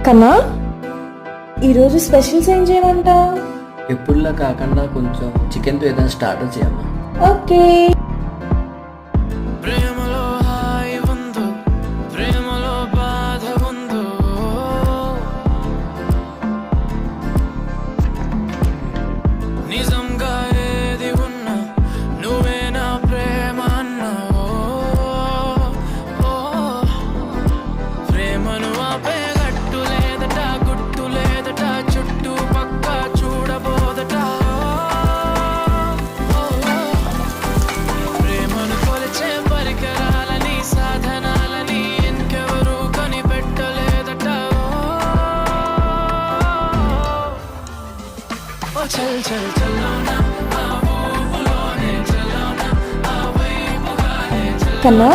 కన్నా ఈరోజు స్పెషల్స్ ఏం చేయమంటావు? ఎప్పుడులా కాకుండా కొంచెం చికెన్తో ఏదైనా స్టార్టర్ చేయమ్మా. ఓకే. కన్నా